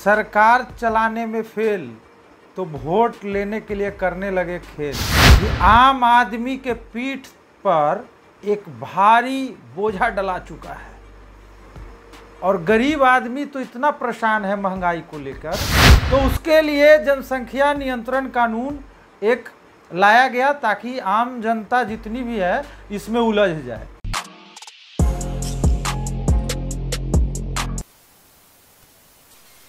सरकार चलाने में फेल तो वोट लेने के लिए करने लगे खेल। ये आम आदमी के पीठ पर एक भारी बोझा डला चुका है और गरीब आदमी तो इतना परेशान है महंगाई को लेकर, तो उसके लिए जनसंख्या नियंत्रण कानून एक लाया गया ताकि आम जनता जितनी भी है इसमें उलझ जाए।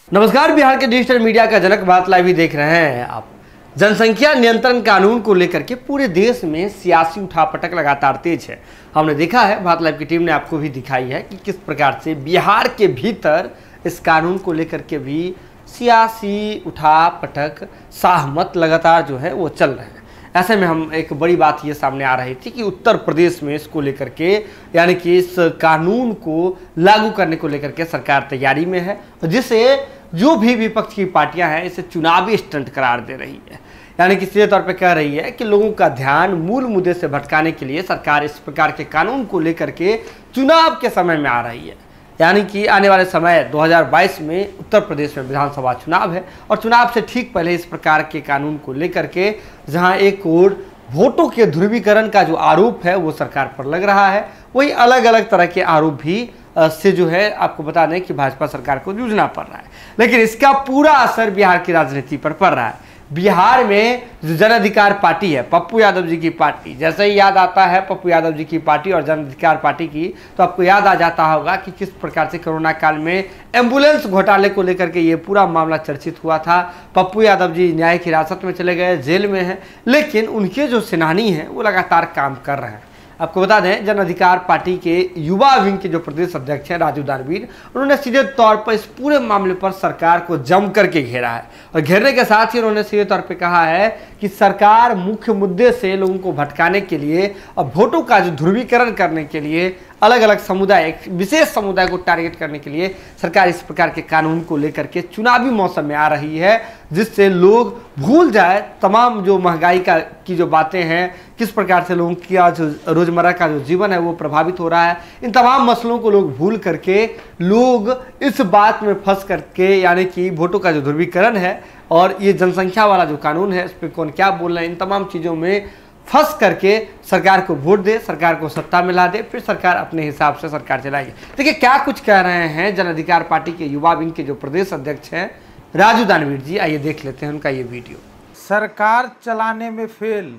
नमस्कार, बिहार के डिजिटल मीडिया का जनक बात लाइव देख रहे हैं आप। जनसंख्या नियंत्रण कानून को लेकर के पूरे देश में सियासी उठापटक लगातार तेज है। हमने देखा है, भारत लाइव की टीम ने आपको भी दिखाई है कि किस प्रकार से बिहार के भीतर इस कानून को लेकर के भी सियासी उठापटक सहमत लगातार जो है वो चल रहे हैं। ऐसे में हम एक बड़ी बात ये सामने आ रही थी कि उत्तर प्रदेश में इसको लेकर के यानी कि इस कानून को लागू करने को लेकर के सरकार तैयारी में है, जिसे जो भी विपक्ष की पार्टियां हैं इसे चुनावी स्टंट करार दे रही है। यानी कि सीधे तौर पे कह रही है कि लोगों का ध्यान मूल मुद्दे से भटकाने के लिए सरकार इस प्रकार के कानून को लेकर के चुनाव के समय में आ रही है। यानी कि आने वाले समय 2022 में उत्तर प्रदेश में विधानसभा चुनाव है और चुनाव से ठीक पहले इस प्रकार के कानून को लेकर के जहां एक ओर वोटों के ध्रुवीकरण का जो आरोप है वो सरकार पर लग रहा है, वही अलग अलग तरह के आरोप भी से जो है आपको बता दें कि भाजपा सरकार को जूझना पड़ रहा है। लेकिन इसका पूरा असर बिहार की राजनीति पर पड़ रहा है। बिहार में जो जन अधिकार पार्टी है, पप्पू यादव जी की पार्टी, जैसे ही याद आता है पप्पू यादव जी की पार्टी और जन अधिकार पार्टी की, तो आपको याद आ जाता होगा कि किस प्रकार से कोरोना काल में एम्बुलेंस घोटाले को लेकर के ये पूरा मामला चर्चित हुआ था। पप्पू यादव जी न्यायिक हिरासत में चले गए, जेल में हैं, लेकिन उनके जो सेनानी हैं वो लगातार काम कर रहे हैं। आपको बता दें, जन अधिकार पार्टी के युवा विंग के जो प्रदेश अध्यक्ष हैं राजू दानवीर, उन्होंने सीधे तौर पर इस पूरे मामले पर सरकार को जम करके घेरा है और घेरने के साथ ही उन्होंने सीधे तौर पे कहा है कि सरकार मुख्य मुद्दे से लोगों को भटकाने के लिए और वोटों का जो ध्रुवीकरण करने के लिए अलग अलग समुदाय, एक विशेष समुदाय को टारगेट करने के लिए सरकार इस प्रकार के कानून को लेकर के चुनावी मौसम में आ रही है, जिससे लोग भूल जाए तमाम जो महंगाई की जो बातें हैं, किस प्रकार से लोगों की आज रोजमर्रा का जो जीवन है वो प्रभावित हो रहा है। इन तमाम मसलों को लोग भूल करके लोग इस बात में फंस करके, यानी कि वोटों का जो ध्रुवीकरण है और ये जनसंख्या वाला जो कानून है इस पर कौन क्या बोल रहे हैं, इन तमाम चीज़ों में फंस करके सरकार को वोट दे, सरकार को सत्ता में ला दे, फिर सरकार अपने हिसाब से सरकार चलाएगी। देखिए क्या कुछ कह रहे हैं जन अधिकार पार्टी के युवा विंग के जो प्रदेश अध्यक्ष हैं राजू दानवीर जी। आइए देख लेते हैं उनका ये वीडियो। सरकार चलाने में फेल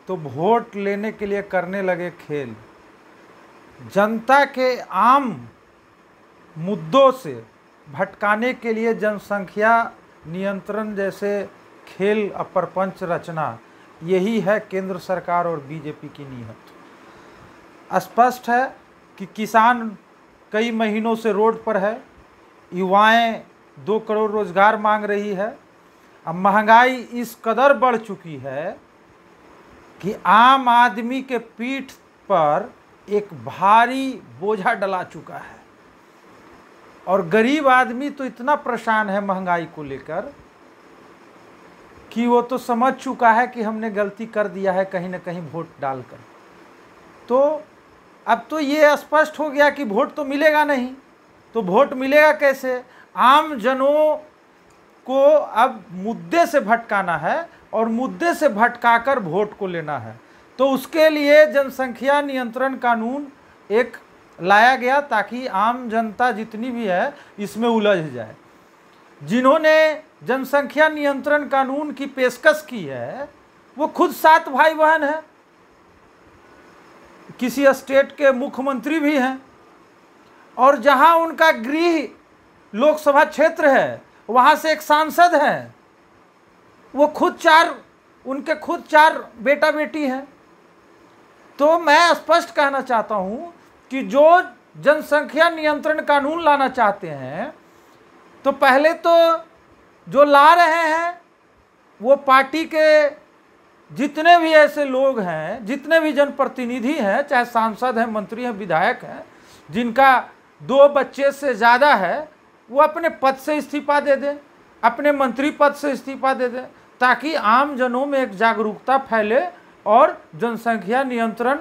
तो वोट लेने के लिए करने लगे खेल। जनता के आम मुद्दों से भटकाने के लिए जनसंख्या नियंत्रण जैसे खेल प्रपंच रचना, यही है केंद्र सरकार और बीजेपी की नीयत। स्पष्ट है कि किसान कई महीनों से रोड पर है, युवाएं 2 करोड़ रोजगार मांग रही है। अब महंगाई इस कदर बढ़ चुकी है कि आम आदमी के पीठ पर एक भारी बोझा डला चुका है और गरीब आदमी तो इतना परेशान है महंगाई को लेकर कि वो तो समझ चुका है कि हमने गलती कर दिया है कहीं ना कहीं वोट डालकर। तो अब तो ये स्पष्ट हो गया कि वोट तो मिलेगा नहीं, तो वोट मिलेगा कैसे? आम जनों को अब मुद्दे से भटकाना है और मुद्दे से भटकाकर वोट को लेना है। तो उसके लिए जनसंख्या नियंत्रण कानून एक लाया गया ताकि आम जनता जितनी भी है इसमें उलझ जाए। जिन्होंने जनसंख्या नियंत्रण कानून की पेशकश की है वो खुद 7 भाई बहन हैं, किसी स्टेट के मुख्यमंत्री भी हैं और जहां उनका गृह लोकसभा क्षेत्र है वहां से एक सांसद हैं, वो उनके खुद 4 बेटा बेटी हैं। तो मैं स्पष्ट कहना चाहता हूं कि जो जनसंख्या नियंत्रण कानून लाना चाहते हैं तो पहले तो जो ला रहे हैं वो पार्टी के जितने भी ऐसे लोग हैं, जितने भी जनप्रतिनिधि हैं, चाहे सांसद हैं, मंत्री हैं, विधायक हैं, जिनका 2 बच्चे से ज़्यादा है, वो अपने पद से इस्तीफा दे दें, अपने मंत्री पद से इस्तीफा दे दें, ताकि आम जनों में एक जागरूकता फैले और जनसंख्या नियंत्रण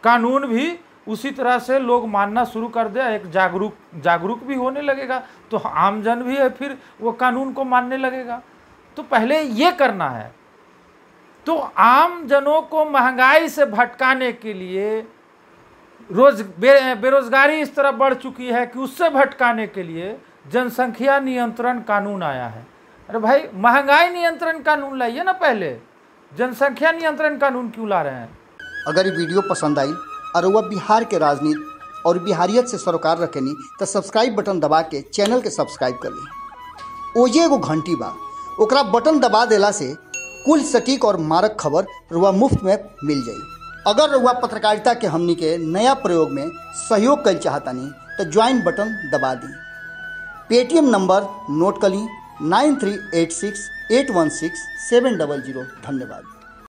कानून भी उसी तरह से लोग मानना शुरू कर दे, एक जागरूक भी होने लगेगा, तो आमजन भी है फिर वो कानून को मानने लगेगा। तो पहले ये करना है। तो आम जनों को महंगाई से भटकाने के लिए, बेरोजगारी इस तरह बढ़ चुकी है कि उससे भटकाने के लिए जनसंख्या नियंत्रण कानून आया है। अरे भाई, महंगाई नियंत्रण कानून लाइए ना, पहले जनसंख्या नियंत्रण कानून क्यों ला रहे हैं? अगर ये वीडियो पसंद आई और वह बिहार के राजनीति और बिहारियत से सरोकार रखेनी तो सब्सक्राइब बटन दबा के चैनल के सब्सक्राइब कर ली। ओजे एगो घंटी बा, ओकरा बटन दबा देला से कुल सटीक और मारक खबर रुआ मुफ्त में मिल जाई। अगर रुआ पत्रकारिता के हमनी के नया प्रयोग में सहयोग कर चाहतानी तो ज्वाइन बटन दबा दी। पेटीएम नंबर नोट कर ली 9386816700। धन्यवाद।